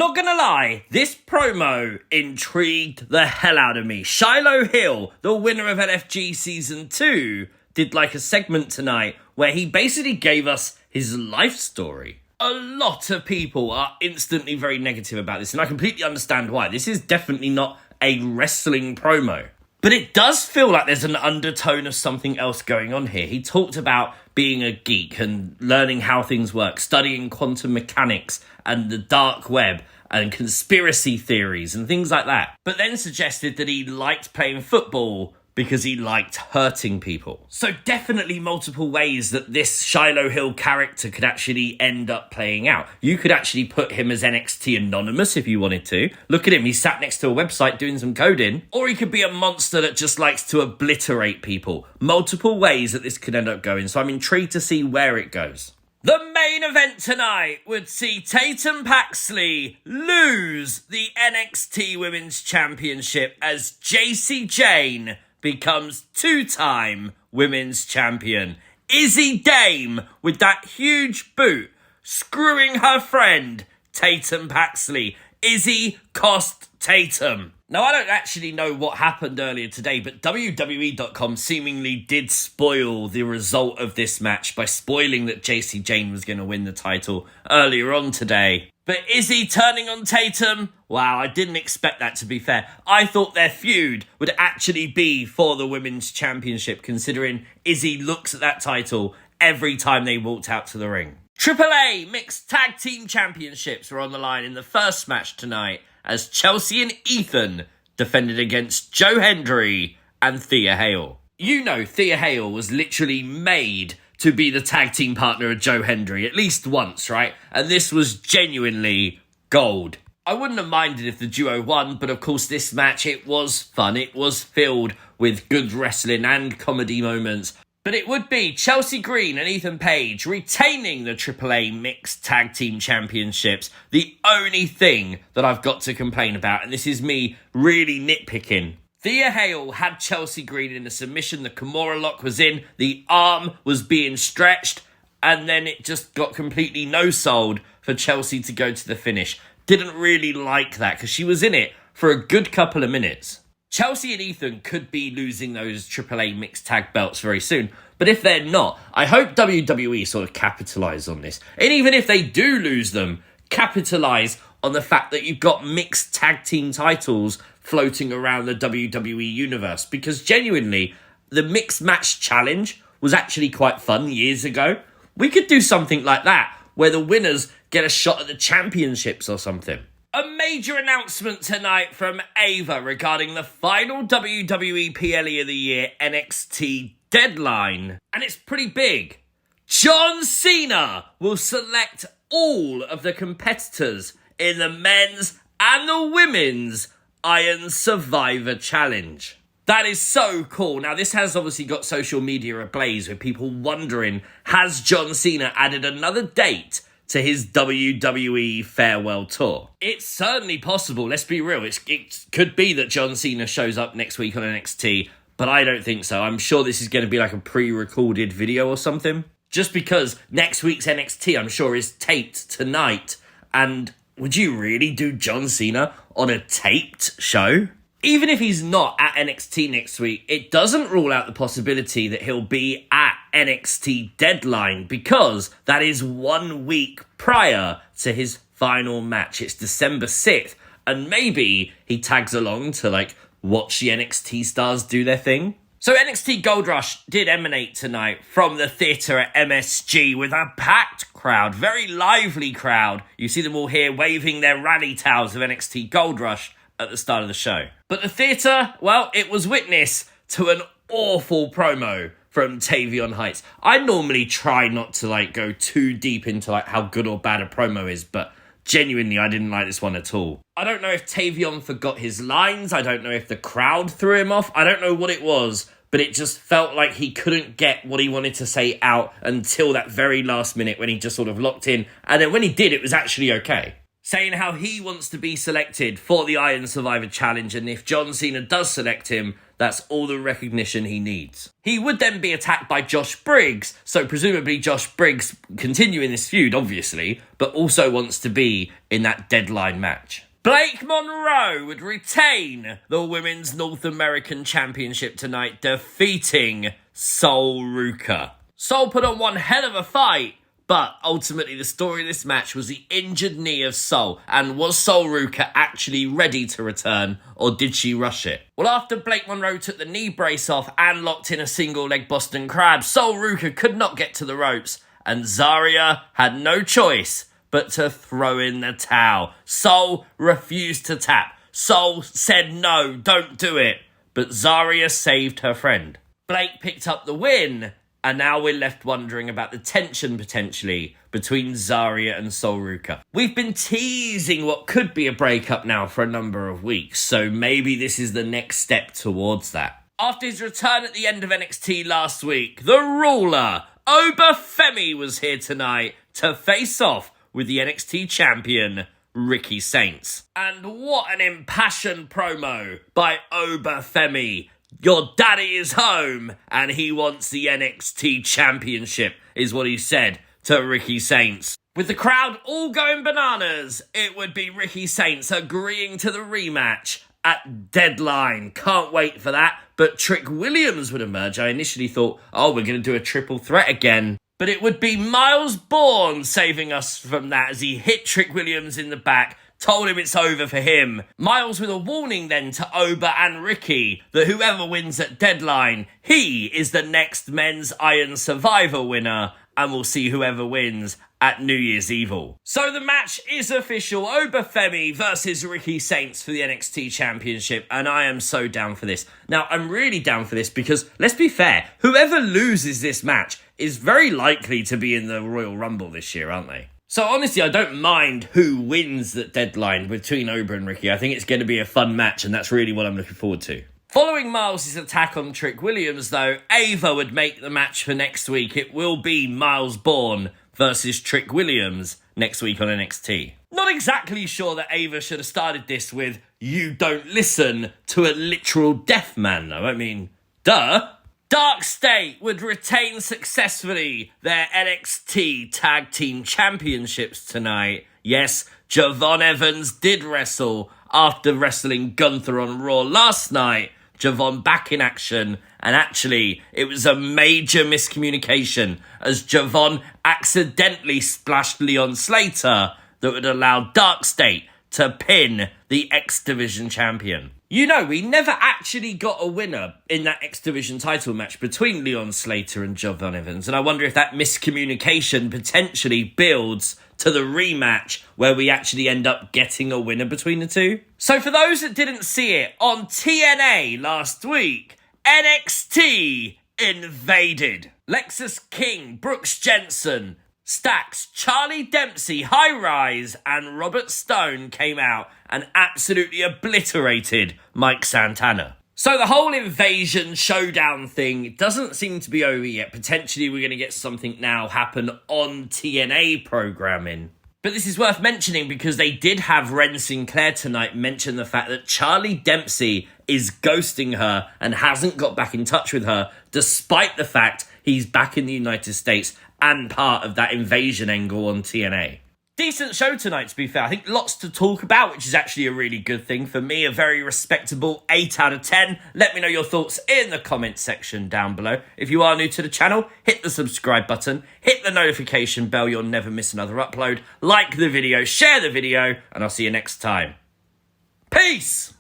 Not gonna lie, this promo intrigued the hell out of me. Shiloh Hill, the winner of LFG Season 2, did like a segment tonight where he basically gave us his life story. A lot of people are instantly very negative about this, and I completely understand why. This is definitely not a wrestling promo. But it does feel like there's an undertone of something else going on here. He talked about being a geek and learning how things work, studying quantum mechanics and the dark web and conspiracy theories and things like that. But then suggested that he liked playing football because he liked hurting people. So definitely multiple ways that this Shiloh Hill character could actually end up playing out. You could actually put him as NXT Anonymous if you wanted to. Look at him, he's sat next to a website doing some coding. Or he could be a monster that just likes to obliterate people. Multiple ways that this could end up going, so I'm intrigued to see where it goes. The main event tonight would see Tatum Paxley lose the NXT Women's Championship as Jacy Jayne becomes two-time women's champion. Izzi Dame with that huge boot screwing her friend Tatum Paxley. Izzi cost Tatum. Now, I don't actually know what happened earlier today, but WWE.com seemingly did spoil the result of this match by spoiling that Jacy Jayne was going to win the title earlier on today. But Izzi turning on Tatum? Wow, I didn't expect that, to be fair. I thought their feud would actually be for the Women's Championship, considering Izzi looks at that title every time they walked out to the ring. AAA Mixed Tag Team Championships were on the line in the first match tonight, as Chelsea and Ethan defended against Joe Hendry and Thea Hale. You know, Thea Hale was literally made to be the tag team partner of Joe Hendry at least once, right? And this was genuinely gold. I wouldn't have minded if the duo won, but of course this match, it was fun. It was filled with good wrestling and comedy moments. But it would be Chelsea Green and Ethan Page retaining the AAA Mixed Tag Team Championships. The only thing that I've got to complain about, and this is me really nitpicking. Thea Hale had Chelsea Green in a submission. The Kimura lock was in. The arm was being stretched. And then it just got completely no-sold for Chelsea to go to the finish. Didn't really like that because she was in it for a good couple of minutes. Chelsea and Ethan could be losing those AAA mixed tag belts very soon. But if they're not, I hope WWE sort of capitalise on this. And even if they do lose them, capitalise on the fact that you've got mixed tag team titles floating around the WWE universe. Because genuinely, the mixed match challenge was actually quite fun years ago. We could do something like that, where the winners get a shot at the championships or something. A major announcement tonight from Ava regarding the final WWE PLE of the year, NXT Deadline. And it's pretty big. John Cena will select all of the competitors in the men's and the women's Iron Survivor Challenge. That is so cool. Now, this has obviously got social media ablaze with people wondering, has John Cena added another date to his WWE farewell tour? It's certainly possible, let's be real. It could be that John Cena shows up next week on NXT, but I don't think so. I'm sure this is going to be like a pre-recorded video or something. Just because next week's NXT, I'm sure, is taped tonight. And would you really do John Cena on a taped show? Even if he's not at NXT next week, it doesn't rule out the possibility that he'll be at NXT Deadline, because that is 1 week prior to his final match. It's December 6th, and maybe he tags along to watch the NXT stars do their thing. So NXT Gold Rush did emanate tonight from the theatre at MSG with a packed crowd, very lively crowd. You see them all here waving their rally towels of NXT Gold Rush at the start of the show. But the theatre, well, it was witness to an awful promo from Tavion Heights. I normally try not to go too deep into how good or bad a promo is, but genuinely I didn't like this one at all. I don't know if Tavion forgot his lines. I don't know if the crowd threw him off. I don't know what it was, but it just felt like he couldn't get what he wanted to say out until that very last minute when he just sort of locked in. And then when he did, it was actually okay. saying how he wants to be selected for the Iron Survivor Challenge, and if John Cena does select him, that's all the recognition he needs. He would then be attacked by Josh Briggs, so presumably Josh Briggs continuing this feud, obviously, but also wants to be in that Deadline match. Blake Monroe would retain the Women's North American Championship tonight, defeating Sol Ruca. Sol put on one hell of a fight, but ultimately the story of this match was the injured knee of Sol, and was Sol Ruca actually ready to return, or did she rush it? Well, after Blake Monroe took the knee brace off and locked in a single leg Boston Crab, Sol Ruca could not get to the ropes, and Zaria had no choice but to throw in the towel. Sol refused to tap. Sol said no, don't do it, but Zaria saved her friend. Blake picked up the win, and now we're left wondering about the tension potentially between Zaria and Sol Ruca. We've been teasing what could be a breakup now for a number of weeks, so maybe this is the next step towards that. After his return at the end of NXT last week, the ruler, Oba Femi, was here tonight to face off with the NXT champion, Wwe Nxt. And what an impassioned promo by Oba Femi. Your daddy is home and he wants the NXT Championship, is what he said to Wwe Nxt. With the crowd all going bananas, it would be Wwe Nxt agreeing to the rematch at Deadline. Can't wait for that. But Trick Williams would emerge. I initially thought, we're going to do a triple threat again. But it would be Miles Bourne saving us from that as he hit Trick Williams in the back, told him it's over for him. Miles with a warning then to Oba and Ricky that whoever wins at Deadline, he is the next Men's Iron Survivor winner, and we'll see whoever wins at New Year's Evil. So the match is official. Oba Femi versus Wwe Nxt for the NXT Championship, and I am so down for this. Now, I'm really down for this because, let's be fair, whoever loses this match is very likely to be in the Royal Rumble this year, aren't they? So honestly, I don't mind who wins that Deadline between Oba and Ricky. I think it's going to be a fun match, and that's really what I'm looking forward to. Following Miles' attack on Trick Williams, though, Ava would make the match for next week. It will be Miles Bourne versus Trick Williams next week on NXT. Not exactly sure that Ava should have started this with "You don't listen" to a literal deaf man, though. I mean, duh. Dark State would retain successfully their NXT Tag Team Championships tonight. Yes, Javon Evans did wrestle after wrestling Gunther on Raw last night. Javon back in action, and actually it was a major miscommunication as Javon accidentally splashed Leon Slater that would allow Dark State to pin the X Division champion. You know, we never actually got a winner in that X Division title match between Leon Slater and Javon Evans, and I wonder if that miscommunication potentially builds to the rematch where we actually end up getting a winner between the two. So for those that didn't see it, on TNA last week, NXT invaded. Lexus King, Brooks Jensen, Stax, Charlie Dempsey, High Rise, and Robert Stone came out and absolutely obliterated Mike Santana. So the whole invasion showdown thing doesn't seem to be over yet. Potentially we're going to get something now happen on TNA programming. But this is worth mentioning because they did have Ren Sinclair tonight mention the fact that Charlie Dempsey is ghosting her and hasn't got back in touch with her, despite the fact he's back in the United States and part of that invasion angle on TNA. Decent show tonight, to be fair. I think lots to talk about, which is actually a really good thing. For me, a very respectable 8 out of 10. Let me know your thoughts in the comments section down below. If you are new to the channel, hit the subscribe button, hit the notification bell, you'll never miss another upload. Like the video, share the video, and I'll see you next time. Peace!